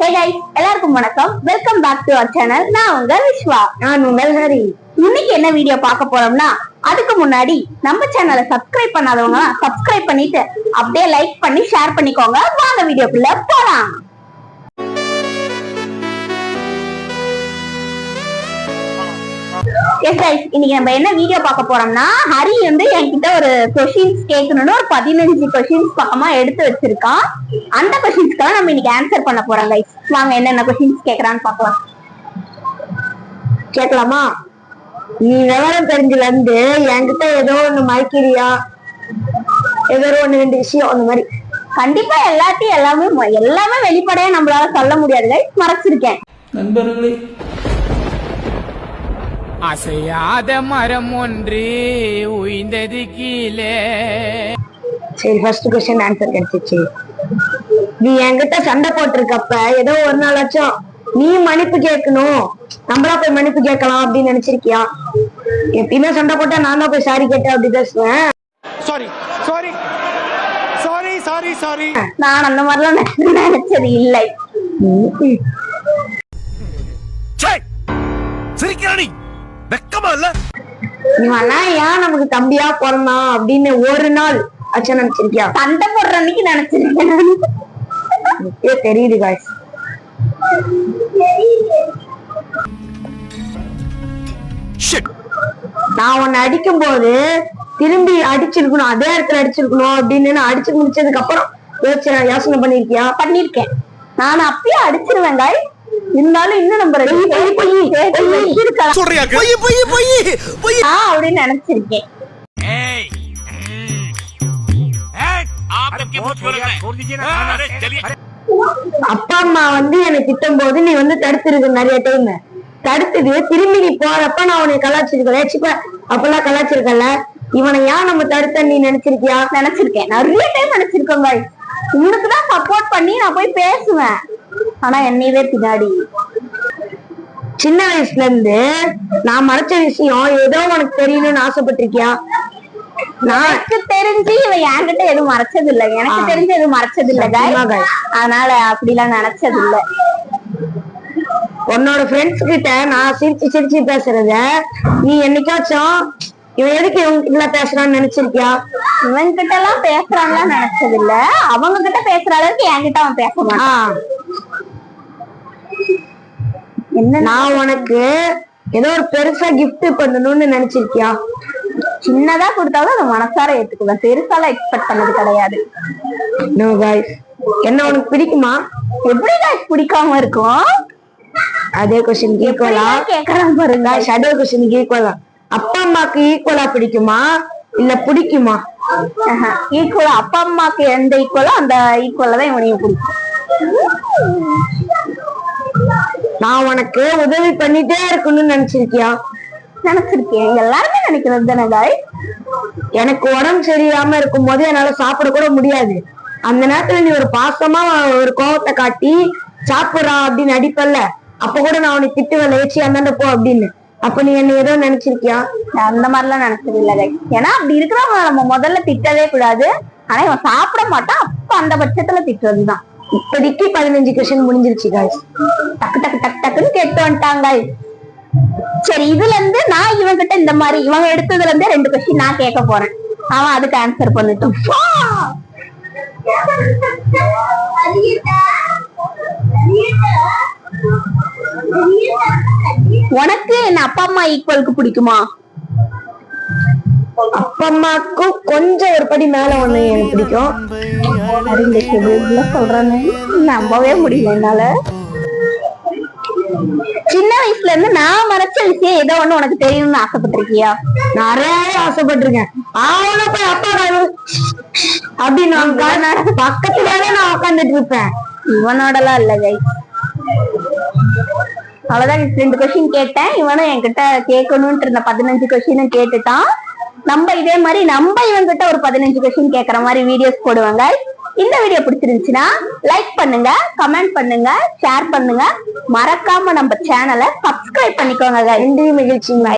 எல்லாருக்கும் வணக்கம். Welcome back to our channel. நான் உங்க விஸ்வா. நான் உங்கள் ஹரி. இன்னைக்கு என்ன வீடியோ பார்க்க போறோம்னா, அதுக்கு முன்னாடி நம்ம சேனலை சப்ஸ்கிரைப் பண்ணாதவங்க சப்ஸ்கிரைப் பண்ணிட்டு அப்படியே லைக் பண்ணி ஷேர் பண்ணிக்கோங்க. வாங்க வீடியோக்குள்ள போலாம். இன்னைக்கு நம்ம என்ன வீடியோ பார்க்க போறோம்னா, ஹரி வந்து என்கிட்ட ஒரு கொஸ்டின்ஸ் கேட்கணும்னு ஒரு 15 கொஸ்டின்ஸ் பக்கமா எடுத்து வச்சிருக்கான். அந்த கொஸ்டின்ஸ்க்காக நம்ம இன்னைக்கு ஆன்சர் பண்ண போறோம் கைஸ். வாங்க என்னென்ன கொஸ்டின்ஸ் கேட்கறான்னு பார்க்கலாம். கேட்கலாமா? நீ விவரம் தெரிஞ்சுல இருந்து என்கிட்ட ஏதோ ஒண்ணு மறைக்கிறியா? ஏதோ ஒண்ணு 2 விஷயம் அந்த மாதிரி. கண்டிப்பா எல்லாத்தையும் எல்லாமே வெளிப்படையா நம்மளால சொல்ல முடியாது கைஸ். மறைச்சிருக்கேன் நண்பர்களே. அசையாத மரம் ஒன்று உயிர்ந்தது கீழே. சரி, ஃபர்ஸ்ட் क्वेश्चन ஆன்சர் கிடைச்சிச்சு. நீ என்கிட்ட சண்டை போட்டிருக்கப்ப ஏதோ ஒரு நாளாச்சும் நீ மன்னிப்பு கேட்கணும், நம்மளா போய் மன்னிப்பு கேட்கலாம் அப்படின்னு நினைச்சிருக்கியா? எப்பயுமே சண்டை போட்டா நான் தான் போய் சாரி கேட்டேன் அப்படி பேசுவேன். சாரி. நான் அந்த மாதிரிலாம் நினைச்சது இல்லை. இவனா ஏன் நமக்கு தம்பியா பிறந்தான் அப்படின்னு ஒரு நாள் அச்சா நினைச்சிருக்கியா? சண்டை போடுற அன்னைக்கு நினைச்சிருக்கேன். தெரியுது காய்ஸ். நான் உன்னை அடிக்கும் போது திரும்பி அடிச்சிருக்கணும், அதே இடத்துல அடிச்சிருக்கணும் அப்படின்னு நான் அடிச்சு முடிச்சதுக்கு அப்புறம் யோசனை பண்ணிருக்கியா? பண்ணிருக்கேன். நான் அப்பயே அடிச்சிருவேன் காய். இருந்தாலும் இன்னும் நம்ம அப்படின்னு நினைச்சிருக்கேன். அப்பா அம்மா வந்து என்னை திட்டும் போது நீ வந்து தடுத்திருக்கு நிறைய டைம். தடுத்தது திரும்பி நீ போறப்ப நான் உன்னை கலாச்சிருக்கேன். அப்பெல்லாம் கலாச்சிருக்கல. இவனை ஏன் நம்ம தடுத்த நீ நினைச்சிருக்கியா? நினைச்சிருக்கேன், நிறைய டைம் நினைச்சிருக்கோம் காய். உனக்குதான் சப்போர்ட் பண்ணி நான் போய் பேசுவேன், ஆனா என்னையவே பின்னாடி. சின்ன வயசுல இருந்து நான் மறைச்ச விஷயம் ஏதோ உனக்கு தெரியணும்னு ஆசைப்பட்டிருக்கியா? எனக்கு தெரிஞ்சு இவன் என்கிட்ட எதுவும் மறைச்சது இல்ல, எனக்கு தெரிஞ்சு எதுவும் மறைச்சது இல்ல. அதனால அப்படிலாம் நினைச்சது இல்ல. உன்னோட ஃப்ரெண்ட்ஸ் கிட்ட நான் சிரிச்சு பேசுறத நீ என்னைக்காச்சும் இவன் எதுக்கு இவங்க கிட்ட பேசுறான்னு நினைச்சிருக்கியா? இவன் கிட்ட எல்லாம் பேசுறான்லாம் நினைச்சது இல்ல. அவங்க கிட்ட பேசுற அளவுக்கு என்கிட்ட அவன் பேச மாட்டான். என்ன, நான் உனக்கு ஏதோ ஒரு பெருசா கிஃப்ட் பண்ணணும்னு நினைச்சிருக்கியா? சின்னதா கொடுத்தாலும் அதை மனசார ஏத்துக்குவேன். பெருசால எக்ஸ்பெக்ட் பண்ணது கிடையாது. No guys. என்ன உனக்கு பிடிக்குமா? எப்படி காய்ஸ் பிடிக்காம இருக்கும்? அதே கொஸ்டின் ஈக்குவலா கேட்கலாம் பாருங்க. அதே கொஸ்டின் ஈக்குவலா அப்பா அம்மாக்கு ஈக்குவலா பிடிக்குமா இல்ல பிடிக்குமா? ஈக்குவலா. அப்பா அம்மாக்கு எந்த ஈக்குவலோ அந்த ஈக்குவலா தான் இவனையும் பிடிக்கும். நான் உனக்கு உதவி பண்ணிட்டே இருக்கணும்னு நினைச்சிருக்கியா? நினைச்சிருக்கேன். எல்லாருமே நினைக்கிறது தானே காய். எனக்கு உடம்பு சரியில்லாம இருக்கும் போது என்னால சாப்பிட கூட முடியாது. அந்த நேரத்துல நீ ஒரு பாசமா ஒரு கோவத்தை காட்டி சாப்பிடுறா அப்படின்னு அடிப்பல்ல, அப்ப கூட நான் உனக்கு திட்டுவேன், ஏச்சி அந்தாண்ட போ அப்படின்னு. அப்ப நீ என்ன ஏதோ நினைச்சிருக்கியா? அந்த மாதிரிலாம் நினைச்சது இல்ல காய். ஏன்னா அப்படி இருக்கிறவங்க நம்ம முதல்ல திட்டவே கூடாது. ஆனா இவன் சாப்பிட மாட்டான், அப்ப அந்த பட்சத்துல திட்டுறதுதான். இப்போதைக்கு 15 கொஸ்டின் முடிஞ்சிருச்சு காய்ஸ். டக்குன்னு கேட்டு வந்துட்டாங்க. சரி, இதுல இருந்து நான் இவன் கிட்ட இந்த மாதிரி இவங்க எடுத்ததுல இருந்து 2 கொஸ்டின் நான் கேட்க போறேன். அவன் அதுக்கு ஆன்சர் பண்ணிட்டோம். உனக்கு என்ன அப்பா அம்மா ஈக்குவலுக்கு பிடிக்குமா? அப்பா அம்மாக்கும் கொஞ்சம் ஒரு படி மேல ஒண்ணு எனக்கு பிடிக்கும். சொல்றேன்னு நம்பவே முடியல என்னால. சின்ன வயசுல இருந்து நான் மறைச்ச விஷயம் ஏதோ ஒண்ணு உனக்கு தெரியும்னு ஆசைப்பட்டிருக்கியா? நிறைய ஆசைப்பட்டிருக்கேன். அவன போய் அப்பா அப்படின்னு பக்கத்துலயே நான் உட்காந்துட்டு இருப்பேன். இவனோடலாம் இல்ல கை. அவ்வளவுதான். 2 கொஸ்டின் கேட்டேன். இவனும் என்கிட்ட கேட்கணும்னு இருந்த 15 கொஸ்டினும் கேட்டுட்டான். நம்ம இதே மாதிரி இவன் கிட்ட ஒரு 15 கொஸ்டின் கேட்கற மாதிரி வீடியோஸ் போடுவாங்க. இந்த வீடியோ பிடிச்சிருந்துச்சுன்னா லைக் பண்ணுங்க, கமெண்ட் பண்ணுங்க, ஷேர் பண்ணுங்க. மறக்காம நம்ம சேனலை சப்ஸ்கிரைப் பண்ணிக்கோங்க. நன்றி, மகிழ்ச்சி.